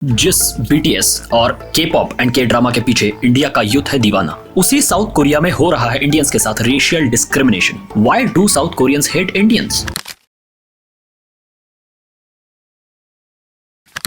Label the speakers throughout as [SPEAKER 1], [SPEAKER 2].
[SPEAKER 1] जिस बीटीएस और के पॉप एंड के ड्रामा के पीछे इंडिया का यूथ है दीवाना, उसी साउथ कोरिया में हो रहा है इंडियंस के साथ racial discrimination. Why do South Koreans hate Indians?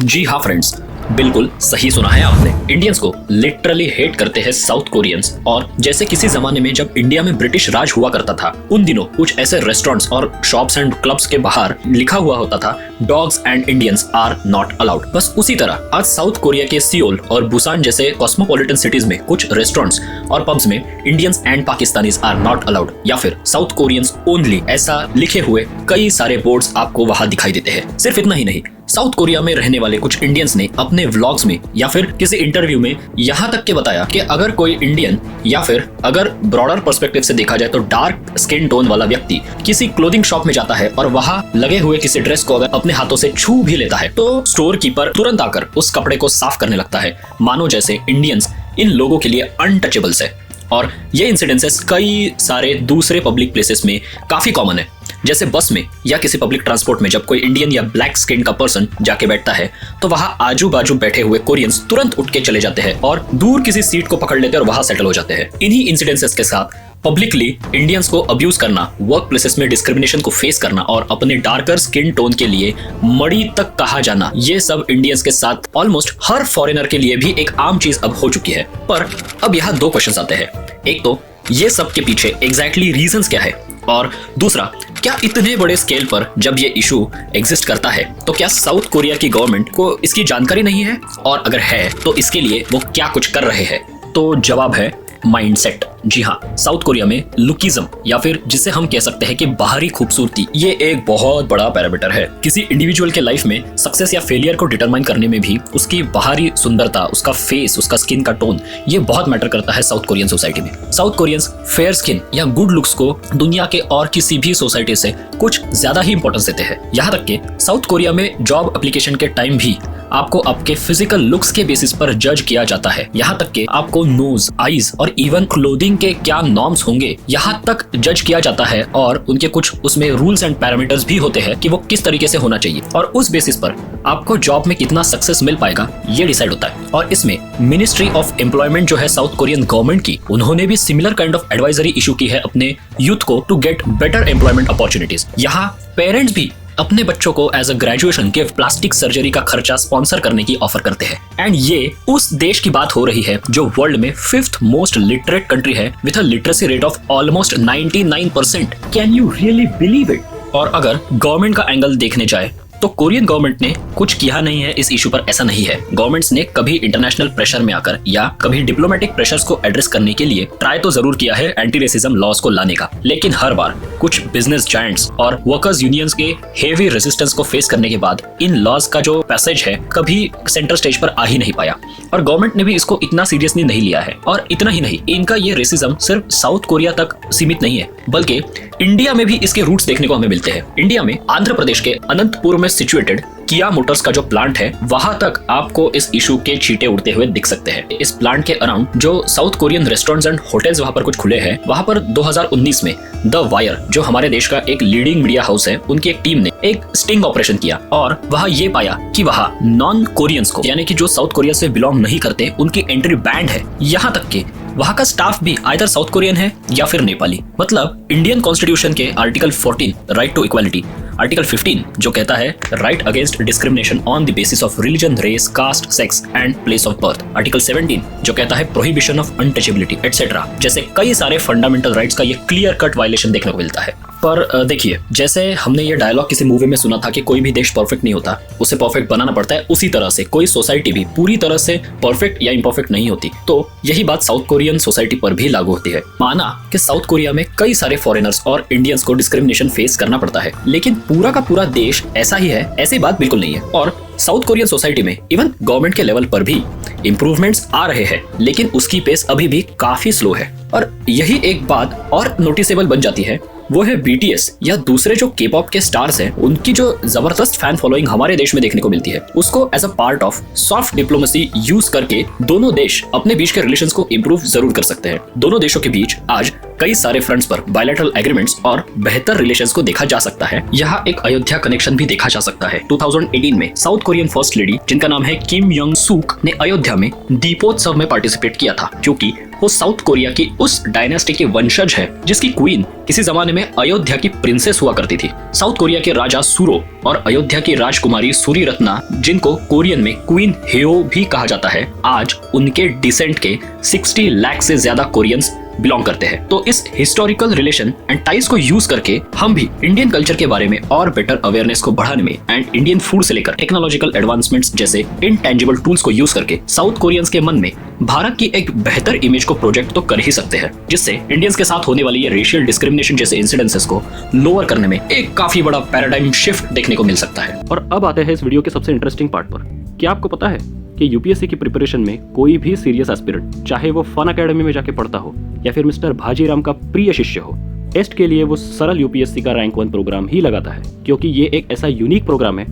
[SPEAKER 1] जी हाँ फ्रेंड्स, बिल्कुल सही सुना है आपने। इंडियंस को लिटरली हेट करते हैं साउथ कोरियंस। और जैसे किसी जमाने में जब इंडिया में ब्रिटिश राज हुआ करता था, उन दिनों कुछ ऐसे रेस्टोरेंट्स और शॉप्स एंड क्लब्स के बाहर लिखा हुआ होता था dogs and Indians are not allowed. बस उसी तरह आज साउथ कोरिया के सियोल और बुसान जैसे कॉस्मोपॉलिटन सिटीज में कुछ रेस्टोरेंट्स और पब्स में Indians and Pakistanis are not allowed या फिर साउथ कोरियंस ओनली ऐसा लिखे हुए कई सारे बोर्ड्स आपको वहां दिखाई देते हैं। सिर्फ इतना ही नहीं, साउथ कोरिया में रहने वाले कुछ इंडियंस ने अपने व्लॉग्स में या फिर किसी इंटरव्यू में यहाँ तक के बताया कि अगर कोई इंडियन या फिर अगर ब्रॉडर पर्सपेक्टिव से देखा जाए तो डार्क स्किन टोन वाला व्यक्ति किसी क्लोथिंग शॉप में जाता है और वहां लगे हुए किसी ड्रेस को अगर अपने हाथों से छू भी लेता है तो स्टोर कीपर तुरंत आकर उस कपड़े को साफ करने लगता है, मानो जैसे इंडियंस इन लोगों के लिए अनटचेबल्स है। और ये इंसिडेंसेस कई सारे दूसरे पब्लिक प्लेसेस में काफी कॉमन है। जैसे बस में या किसी पब्लिक ट्रांसपोर्ट में जब कोई इंडियन या ब्लैक स्किन का पर्सन जाके बैठता है तो वहां आजू बाजू बैठे हुए कोरियंस तुरंत उठ के चले जाते हैं और दूर किसी सीट को पकड़ लेते हैं और वहां सेटल हो जाते हैं। इन्हीं इंसिडेंसेस के साथ पब्लिकली इंडियंस को अब्यूज करना, वर्क प्लेसेस में डिस्क्रिमिनेशन को फेस करना और अपने डार्कर स्किन टोन के लिए मड़ी तक कहा जाना, ये सब इंडियंस के साथ ऑलमोस्ट हर फॉरेनर के लिए भी एक आम चीज अब हो चुकी है। पर अब यहाँ दो क्वेश्चंस आते हैं। एक तो ये सब के पीछे एग्जैक्टली रीजंस क्या है, और दूसरा, क्या इतने बड़े स्केल पर जब ये इशू एग्जिस्ट करता है तो क्या साउथ कोरिया की गवर्नमेंट को इसकी जानकारी नहीं है, और अगर है तो इसके लिए वो क्या कुछ कर रहे हैं? तो जवाब है माइंडसेट। जी हाँ, साउथ कोरिया में लुकिज्म या फिर जिसे हम कह सकते हैं कि बाहरी खूबसूरती, ये एक बहुत बड़ा पैरामीटर है। किसी इंडिविजुअल के लाइफ में सक्सेस या फेलियर को डिटरमाइन करने में भी उसकी बाहरी सुंदरता, उसका फेस, उसका स्किन का टोन, ये बहुत मैटर करता है साउथ कोरियन सोसाइटी में। साउथ कोरियंस फेयर स्किन या गुड लुक्स को दुनिया के और किसी भी सोसाइटी से कुछ ज्यादा ही इंपॉर्टेंस देते हैं। यहाँ तक कि साउथ कोरिया में जॉब एप्लीकेशन के टाइम भी आपको आपके फिजिकल लुक्स के बेसिस पर जज किया जाता है। यहाँ तक कि आपको नोज, आईज और इवन क्लोथिंग के क्या नॉर्म्स होंगे यहाँ तक जज किया जाता है, और उनके कुछ उसमें रूल्स एंड पैरामीटर्स भी होते हैं कि वो किस तरीके से होना चाहिए, और उस बेसिस पर आपको जॉब में कितना सक्सेस मिल पाएगा ये डिसाइड होता है। और इसमें मिनिस्ट्री ऑफ एम्प्लॉयमेंट जो है साउथ कोरियन गवर्नमेंट की, उन्होंने भी similar kind of advisory issue की है अपने यूथ को to get better employment opportunities. यहाँ पेरेंट्स भी अपने बच्चों को as a graduation gift plastic surgery का खर्चा स्पॉन्सर करने की ऑफर करते हैं। एंड ये उस देश की बात हो रही है जो वर्ल्ड में 5th मोस्ट लिटरेट कंट्री है with a literacy rate of almost 99%। Can you really believe it? और अगर गवर्नमेंट का एंगल देखने जाए तो कोरियन गवर्नमेंट ने कुछ किया नहीं है इस इशू पर, ऐसा नहीं है। गवर्नमेंट्स ने कभी इंटरनेशनल प्रेशर में आकर या कभी डिप्लोमेटिक प्रेशर्स को एड्रेस करने के लिए ट्राई तो जरूर किया है एंटी रेसिज्म लॉज को लाने का, लेकिन हर बार कुछ बिजनेस जायंट्स और वर्कर्स यूनियंस के हेवी रेजिस्टेंस को फेस करने के बाद इन लॉज का जो पैसेज है कभी सेंटर स्टेज पर आ ही नहीं पाया, और गवर्नमेंट ने भी इसको इतना सीरियसली नहीं लिया है। और इतना ही नहीं, इनका ये रेसिज्म सिर्फ साउथ कोरिया तक सीमित नहीं है, बल्कि इंडिया में भी इसके रूट्स देखने को हमें मिलते हैं। इंडिया में आंध्र प्रदेश के अनंतपुर में सिचुएटेड किया मोटर्स का जो प्लांट है, वहां तक आपको इस इशू के छींटे उड़ते हुए दिख सकते हैं। इस प्लांट के अराउंड जो south Korean restaurants and hotels वहां पर कुछ खुले हैं, वहां पर 2019 में द वायर जो हमारे देश का एक लीडिंग मीडिया हाउस है, उनकी एक टीम ने एक स्टिंग ऑपरेशन किया और वहां ये पाया कि वहां नॉन कोरियंस को, यानी कि जो साउथ कोरिया से बिलोंग नहीं करते, उनकी एंट्री बैंड है। यहाँ तक कि वहां का स्टाफ भी आइदर साउथ कोरियन है या फिर नेपाली। मतलब इंडियन कॉन्स्टिट्यूशन के article 14 right to equality, article 15 जो कहता है right against discrimination on the basis of religion, race, caste, sex and place of birth, article 17 जो कहता है प्रोहिबिशन ऑफ अनटचेबिलिटी एटसेट्रा, जैसे कई सारे फंडामेंटल राइट्स का ये क्लियर कट वायलेशन देखने को मिलता है। पर देखिए, जैसे हमने ये डायलॉग किसी मूवी में सुना था कि कोई भी देश परफेक्ट नहीं होता, उसे परफेक्ट बनाना पड़ता है, उसी तरह से कोई सोसाइटी भी पूरी तरह से परफेक्ट या इम्परफेक्ट नहीं होती। तो यही बात साउथ कोरियन सोसाइटी पर भी लागू होती है। माना कि साउथ कोरिया में कई सारे फॉरेनर्स और इंडियंस को डिस्क्रिमिनेशन फेस करना पड़ता है, लेकिन पूरा का पूरा देश ऐसा ही है, ऐसी बात बिल्कुल नहीं है। और साउथ कोरियन सोसाइटी में इवन गवर्नमेंट के लेवल पर भी इंप्रूवमेंट्स आ रहे हैं, लेकिन उसकी पेस अभी भी काफी स्लो है। और यही एक बात और नोटिसेबल बन जाती है, वो है बीटीएस या दूसरे जो के पॉप के स्टार्स हैं, उनकी जो जबरदस्त फैन फॉलोइंग हमारे देश में देखने को मिलती है, उसको as a part of soft diplomacy use करके दोनों देश अपने बीच के रिलेशंस को इंप्रूव जरूर कर सकते हैं। दोनों देशों के बीच आज कई सारे फ्रंट्स पर बायलैटरल एग्रीमेंट्स और बेहतर रिलेशंस को देखा जा सकता है। यहाँ एक अयोध्या कनेक्शन भी देखा जा सकता है। 2018 में साउथ कोरियन फर्स्ट लेडी जिनका नाम है किम यंग सूक ने अयोध्या में दीपोत्सव में पार्टिसिपेट किया था, क्योंकि वो साउथ कोरिया की उस डायनेस्टी के वंशज है जिसकी क्वीन किसी जमाने में अयोध्या की प्रिंसेस हुआ करती थी। साउथ कोरिया के राजा सूरो और अयोध्या की राजकुमारी सूरी रत्ना, जिनको कोरियन में क्वीन हेओ भी कहा जाता है, आज उनके डिसेंट के 60 लाख से ज्यादा कोरियंस बिलोंग करते हैं। तो इस हिस्टोरिकल रिलेशन एंड टाइज को यूज करके हम भी इंडियन कल्चर के बारे में और बेटर अवेयरनेस को बढ़ाने में एंड इंडियन फूड से लेकर टेक्नोलॉजिकल एडवांसमेंट्स जैसे इनटेंजिबल टूल्स को यूज करके साउथ कोरियंस के मन में भारत की एक बेहतर इमेज को प्रोजेक्ट तो कर ही सकते हैं, जिससे इंडियंस के साथ होने वाली ये रेशियल डिस्क्रिमिनेशन जैसे इंसिडेंसेस को लोअर करने में एक काफी बड़ा पैराडाइम शिफ्ट देखने को मिल सकता है।
[SPEAKER 2] और अब आते हैं इस वीडियो के सबसे इंटरेस्टिंग पार्ट पर। क्या आपको पता है कि यूपीएससी की प्रिपरेशन में कोई भी सीरियस एस्पिरेंट, चाहे वो फन एकेडमी में जाके पढ़ता हो या फिर मिस्टर भाजीराम का प्रिय शिष्य हो, टेस्ट के लिए वो सरल यूपीएससी का रैंक 1 प्रोग्राम ही लगाता है, क्योंकि ये एक ऐसा यूनिक प्रोग्राम है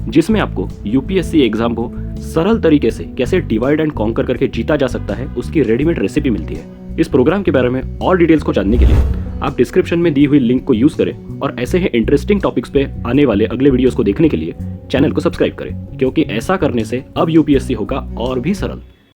[SPEAKER 2] जिसमें आपको यूपीएससी एग्जाम को सरल तरीके से कैसे डिवाइड एंड कॉन्कर करके जीता जा सकता है, उसकी रेडीमेड रेसिपी मिलती है। इस प्रोग्राम के बारे में और डिटेल्स को जानने के लिए आप डिस्क्रिप्शन में दी हुई लिंक को यूज करें और ऐसे ही इंटरेस्टिंग टॉपिक्स पे आने वाले अगले वीडियोस को देखने के लिए चैनल को सब्सक्राइब करें, क्योंकि ऐसा करने से अब यूपीएससी होगा और भी सरल।